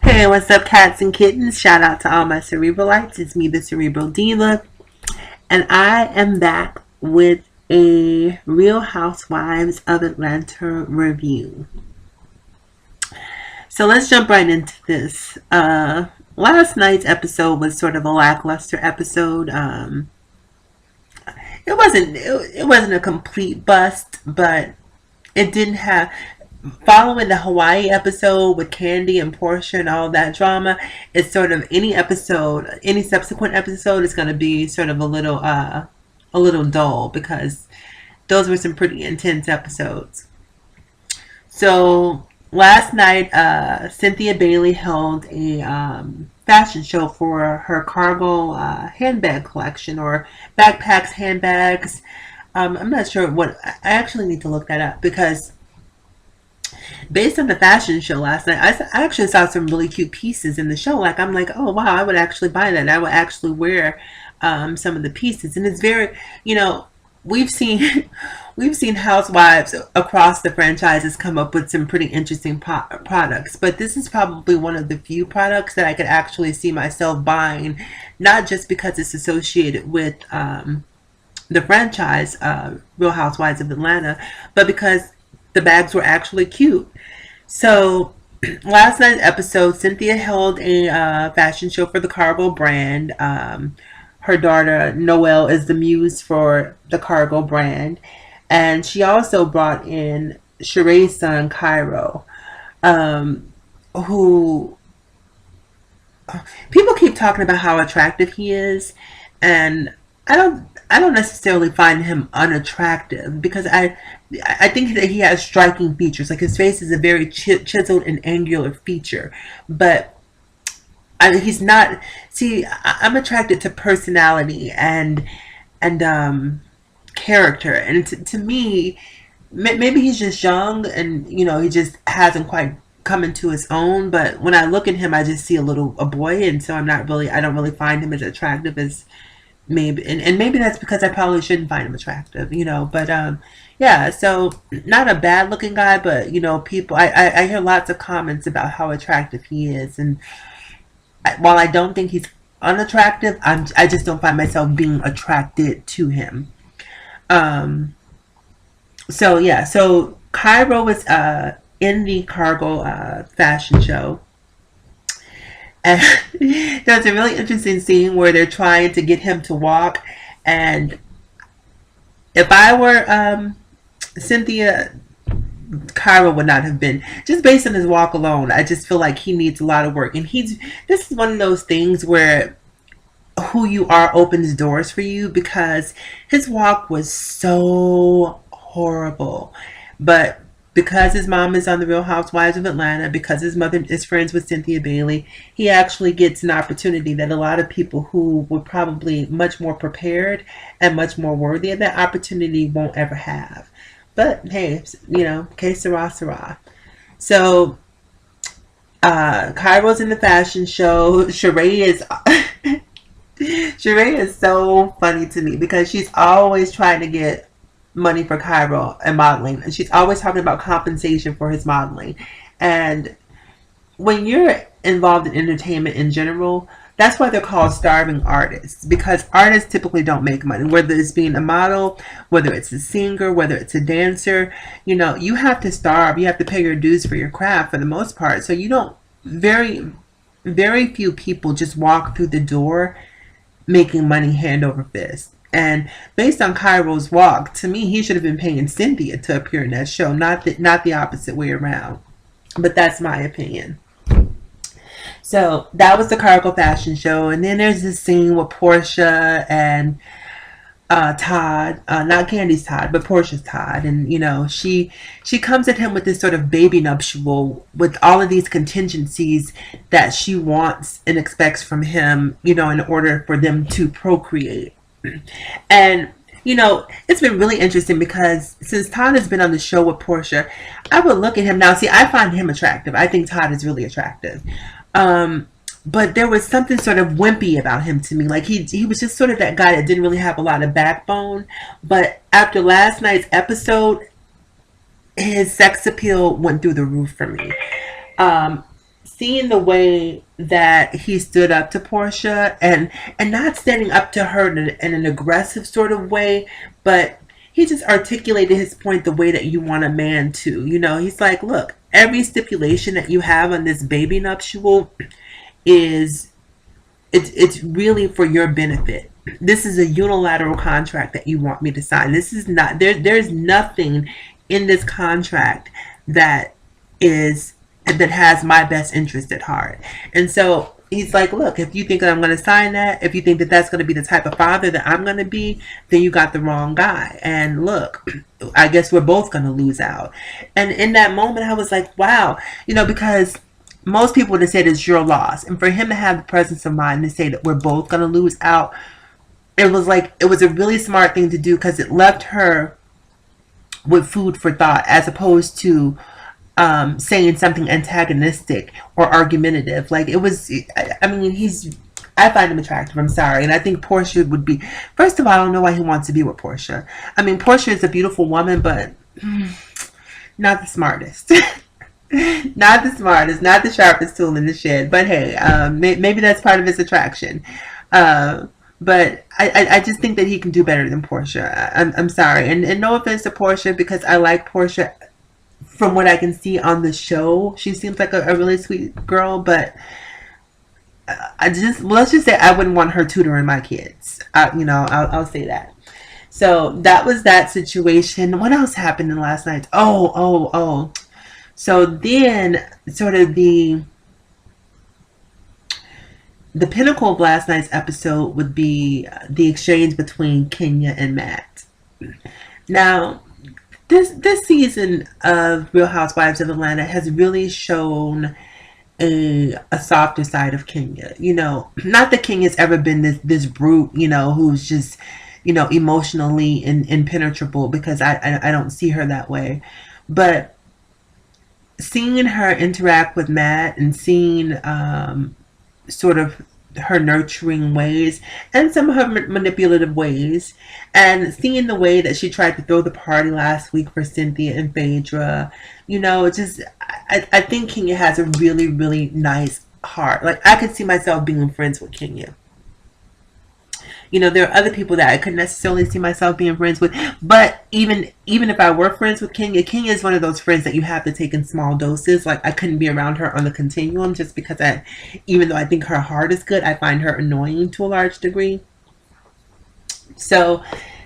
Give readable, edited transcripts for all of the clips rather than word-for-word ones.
Hey, what's up, cats and kittens? Shout out to all my cerebralites. It's me, the Cerebral Diva, and I am back with a Real Housewives of Atlanta review. So let's jump right into this. Last night's episode was sort of a lackluster episode. It wasn't a complete bust, but it didn't have following the Hawaii episode with Candy and Porsha and all that drama. It's sort of any subsequent episode is going to be sort of a little dull because those were some pretty intense episodes. So last night, Cynthia Bailey held a fashion show for her cargo handbag collection, or backpacks, handbags. I'm not sure what. I actually need to look that up because based on the fashion show last night, I actually saw some really cute pieces in the show. Like, I'm like, oh wow, I would actually buy that. I would actually wear some of the pieces, and it's very, we've seen we've seen housewives across the franchises come up with some pretty interesting products, but this is probably one of the few products that I could actually see myself buying, not just because it's associated with the franchise Real Housewives of Atlanta, but because the bags were actually cute. So last night's episode, Cynthia held a fashion show for the Cargo brand. Her daughter Noelle is the muse for the Cargo brand, and she also brought in Sheree's son Cairo, who people keep talking about how attractive he is, and I don't necessarily find him unattractive because I think that he has striking features. Like, his face is a very chiseled and angular feature, but he's not. See, I'm attracted to personality and character, and to me, maybe he's just young and he just hasn't quite come into his own. But when I look at him, I just see a boy, and so I don't really find him as attractive as maybe, and maybe that's because I probably shouldn't find him attractive, but yeah, so not a bad looking guy, but people, I hear lots of comments about how attractive he is, and while I don't think he's unattractive, I just don't find myself being attracted to him. So yeah, so Cairo was in the Cargo fashion show. And there's a really interesting scene where they're trying to get him to walk. And if I were Cynthia, Cairo would not have been, just based on his walk alone. I just feel like he needs a lot of work. And this is one of those things where who you are opens doors for you, because his walk was so horrible. But because his mom is on the Real Housewives of Atlanta, because his mother is friends with Cynthia Bailey, he actually gets an opportunity that a lot of people who were probably much more prepared and much more worthy of that opportunity won't ever have. But hey, que sera, sera. So, Cairo's in the fashion show. Sheree is so funny to me because she's always trying to get money for Cairo and modeling, and she's always talking about compensation for his modeling. And when you're involved in entertainment in general, that's why they're called starving artists, because artists typically don't make money, whether it's being a model, whether it's a singer, whether it's a dancer. You have to starve, you have to pay your dues for your craft for the most part. So you don't, very very few people just walk through the door making money hand over fist. And based on Cairo's walk, to me, he should have been paying Cynthia to appear in that show, not the opposite way around. But that's my opinion. So that was the Cargo fashion show, and then there's this scene with Porsha and Todd, not Candy's Todd, but Portia's Todd, and she comes at him with this sort of baby nuptial with all of these contingencies that she wants and expects from him, in order for them to procreate. And it's been really interesting because since Todd has been on the show with Porsha, I would look at him now. See, I find him attractive. I think Todd is really attractive. But there was something sort of wimpy about him to me. Like, he was just sort of that guy that didn't really have a lot of backbone. But after last night's episode, his sex appeal went through the roof for me. seeing the way that he stood up to Porsha, and not standing up to her in an aggressive sort of way, but he just articulated his point the way that you want a man to. He's like, look, every stipulation that you have on this baby nuptial is it's really for your benefit. This is a unilateral contract that you want me to sign. This is not there's nothing in this contract that is that has my best interest at heart. And so he's like, look, if you think that I'm going to sign that, if you think that that's going to be the type of father that I'm going to be, then you got the wrong guy. And look, I guess we're both going to lose out. And in that moment, I was like, wow, because most people would have said it's your loss. And for him to have the presence of mind to say that we're both going to lose out, it was a really smart thing to do, because it left her with food for thought, as opposed to saying something antagonistic or argumentative. Like, it was, I mean, I find him attractive, I'm sorry. And I think Porsha would be, first of all, I don't know why he wants to be with Porsha. I mean, Porsha is a beautiful woman, but not the smartest. Not the smartest, not the sharpest tool in the shed. But hey, maybe that's part of his attraction. But I just think that he can do better than Porsha. I'm sorry. And no offense to Porsha, because I like Porsha from what I can see on the show. She seems like a really sweet girl, but let's just say I wouldn't want her tutoring my kids. I'll say that. So that was that situation. What else happened in last night? Oh. So then, sort of the pinnacle of last night's episode would be the exchange between Kenya and Matt. Now, this season of Real Housewives of Atlanta has really shown a softer side of Kenya. Not that Kenya's ever been this brute, who's just, emotionally impenetrable, because I don't see her that way. But seeing her interact with Matt, and seeing sort of her nurturing ways and some of her manipulative ways, and seeing the way that she tried to throw the party last week for Cynthia and Phaedra, I think Kenya has a really, really nice heart. Like, I could see myself being friends with Kenya. There are other people that I couldn't necessarily see myself being friends with. But even if I were friends with Kenya is one of those friends that you have to take in small doses. Like, I couldn't be around her on the continuum, just because even though I think her heart is good, I find her annoying to a large degree. So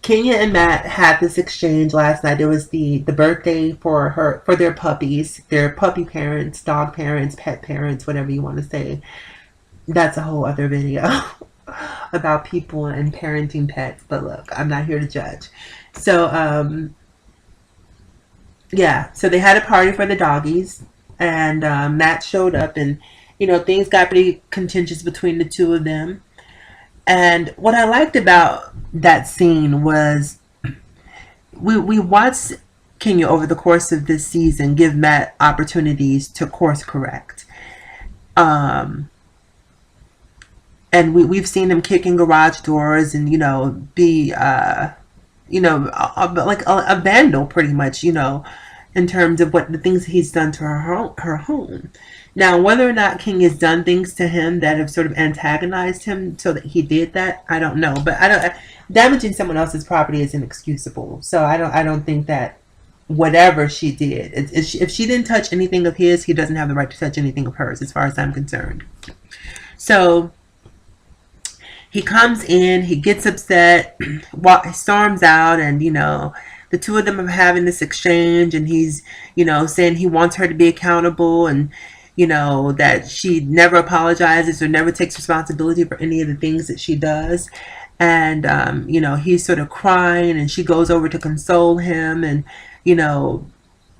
Kenya and Matt had this exchange last night. It was the birthday for their puppies, their puppy parents, dog parents, pet parents, whatever you want to say. That's a whole other video. About people and parenting pets, but look, I'm not here to judge. So so they had a party for the doggies, and Matt showed up, and things got pretty contentious between the two of them. And what I liked about that scene was we watched Kenya over the course of this season give Matt opportunities to course correct. And we've seen him kicking garage doors and, be, like a vandal pretty much, in terms of what the things he's done to her home. Now, whether or not King has done things to him that have sort of antagonized him so that he did that, I don't know. But damaging someone else's property is inexcusable. So I don't think that whatever she did, if she didn't touch anything of his, he doesn't have the right to touch anything of hers, as far as I'm concerned. So he comes in, he gets upset, storms out, and, the two of them are having this exchange, and he's, saying he wants her to be accountable, and, that she never apologizes or never takes responsibility for any of the things that she does. And, he's sort of crying, and she goes over to console him, and,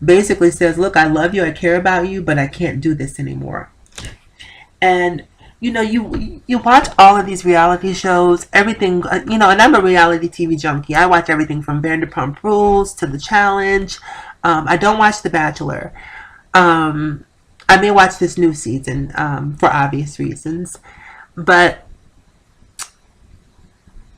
basically says, look, I love you, I care about you, but I can't do this anymore. And you watch all of these reality shows, everything, and I'm a reality TV junkie. I watch everything from Vanderpump Rules to The Challenge. I don't watch The Bachelor. I may watch this new season for obvious reasons. But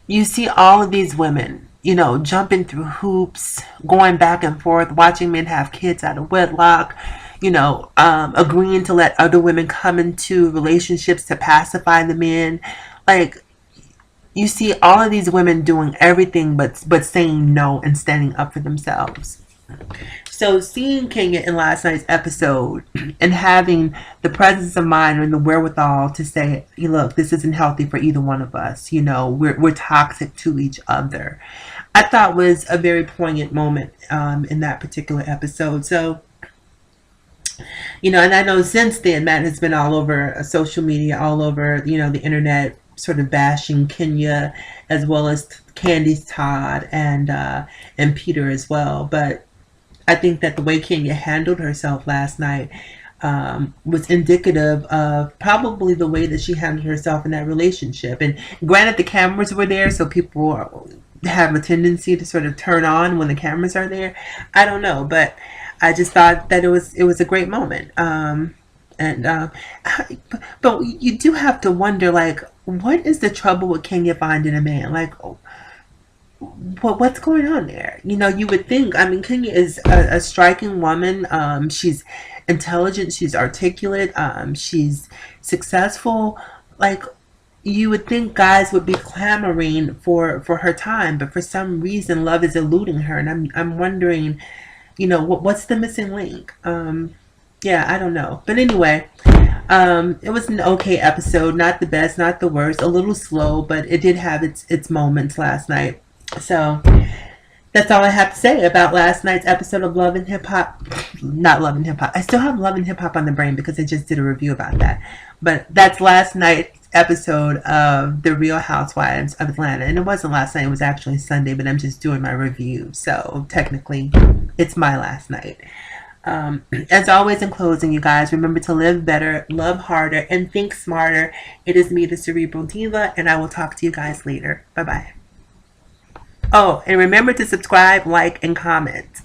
you see all of these women, jumping through hoops, going back and forth, watching men have kids out of wedlock, agreeing to let other women come into relationships to pacify the men. Like, you see all of these women doing everything but saying no and standing up for themselves. So seeing Kenya in last night's episode and having the presence of mind and the wherewithal to say, hey, look, this isn't healthy for either one of us. We're toxic to each other. I thought was a very poignant moment in that particular episode. So, and I know since then Matt has been all over social media, all over, the internet, sort of bashing Kenya as well as Candy's Todd and Peter as well. But I think that the way Kenya handled herself last night was indicative of probably the way that she handled herself in that relationship. And granted, the cameras were there, so people have a tendency to sort of turn on when the cameras are there. I don't know, but I just thought that it was a great moment. But you do have to wonder, like, what is the trouble with Kenya finding a man? Like, what's going on there? You would think, I mean, Kenya is a striking woman. She's intelligent, she's articulate, she's successful. Like, you would think guys would be clamoring for her time, but for some reason love is eluding her, and I'm wondering, what's the missing link? Yeah, I don't know. But anyway, it was an okay episode, not the best, not the worst, a little slow, but it did have its moments last night. So that's all I have to say about last night's episode of Love and Hip Hop. Not Love and Hip Hop. I still have Love and Hip Hop on the brain because I just did a review about that. But that's last night's episode of The Real Housewives of Atlanta. And it wasn't last night, it was actually Sunday, but I'm just doing my review. So technically, it's my last night. As always, in closing, you guys, remember to live better, love harder, and think smarter. It is me, the Cerebral Diva, and I will talk to you guys later. Bye-bye. Oh, and remember to subscribe, like, and comment.